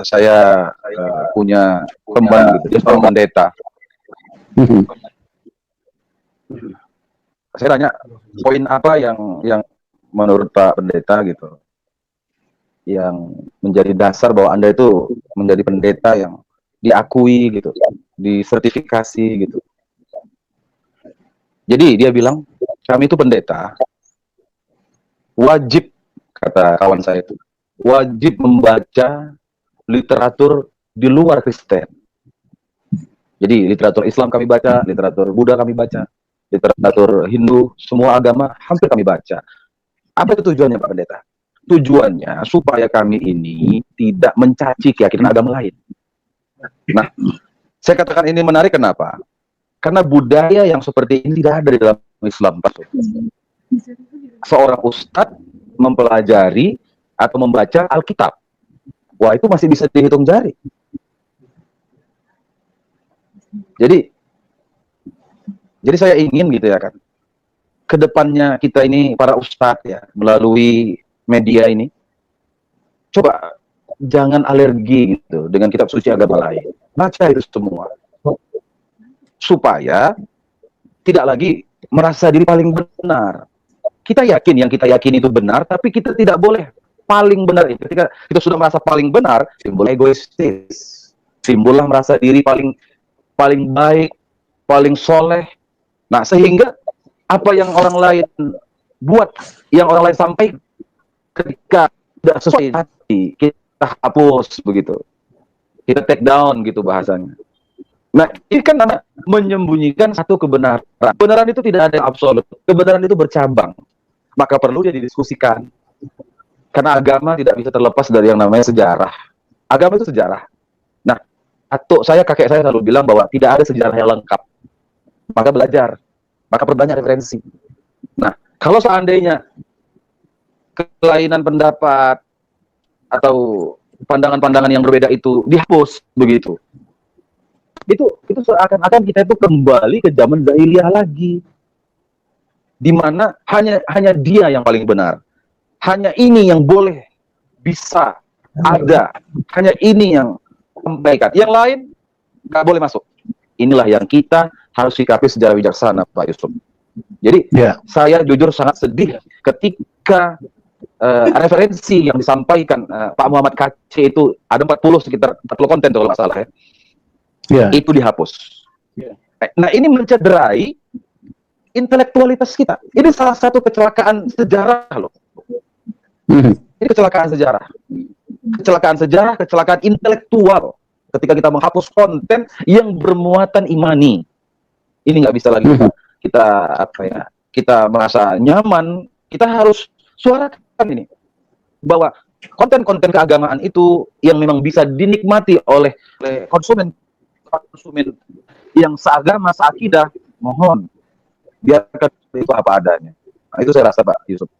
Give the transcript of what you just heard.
saya punya teman gitu, dia seorang pendeta. Saya tanya poin apa yang menurut Pak Pendeta gitu, yang menjadi dasar bahwa Anda itu menjadi pendeta yang diakui gitu, disertifikasi gitu. Jadi dia bilang, kami itu pendeta, wajib, kata kawan saya itu, wajib membaca literatur di luar Kristen. Jadi literatur Islam kami baca, literatur Buddha kami baca, literatur Hindu, semua agama hampir kami baca. Apa itu tujuannya Pak Pendeta? Tujuannya supaya kami ini tidak mencaci keyakinan agama lain. Nah, saya katakan ini menarik kenapa? Karena budaya yang seperti ini tidak ada di dalam Islam, Pak. Seorang ustadz mempelajari atau membaca Alkitab. Wah, itu masih bisa dihitung jari. Jadi saya ingin gitu ya kan, kedepannya kita ini para ustadz ya, melalui media ini, coba jangan alergi gitu dengan kitab suci agama lain. Baca itu semua. Supaya tidak lagi merasa diri paling benar. Kita yakin yang kita yakini itu benar, tapi kita tidak boleh paling benar itu. Ketika kita sudah merasa paling benar, timbul egoistis. Timbullah merasa diri paling baik, paling soleh. Nah, sehingga apa yang orang lain buat, yang orang lain sampaikan, ketika tidak sesuai hati, kita hapus begitu. Kita take down gitu bahasanya. Nah, ini kan menyembunyikan satu kebenaran. Kebenaran itu tidak ada yang absolut. Kebenaran itu bercabang. Maka perlu dia didiskusikan. Karena agama tidak bisa terlepas dari yang namanya sejarah. Agama itu sejarah. Nah, kakek saya selalu bilang bahwa tidak ada sejarah yang lengkap. Maka belajar. Maka perbanyak referensi. Nah, kalau seandainya kelainan pendapat atau pandangan-pandangan yang berbeda itu dihapus begitu, itu seakan-akan kita itu kembali ke zaman jahiliyah lagi, di mana hanya dia yang paling benar, hanya ini yang boleh bisa ada, hanya ini yang sampaikan, yang lain nggak boleh masuk. Inilah yang kita harus sikapi secara bijaksana, Pak Yusuf. Jadi saya jujur sangat sedih ketika referensi yang disampaikan Pak Muhammad KC itu ada 40 sekitar 40 konten kalau nggak salah ya. Itu dihapus. Nah, ini mencederai intelektualitas kita. Ini salah satu kecelakaan sejarah loh. Ini kecelakaan sejarah. Kecelakaan intelektual. Ketika kita menghapus konten yang bermuatan imani. Ini nggak bisa lagi kita merasa nyaman. Kita harus suarakan ini. Bahwa konten-konten keagamaan itu yang memang bisa dinikmati oleh konsumen yang seagama, seakidah, mohon biarkan itu apa adanya. Nah, itu saya rasa Pak Yusuf.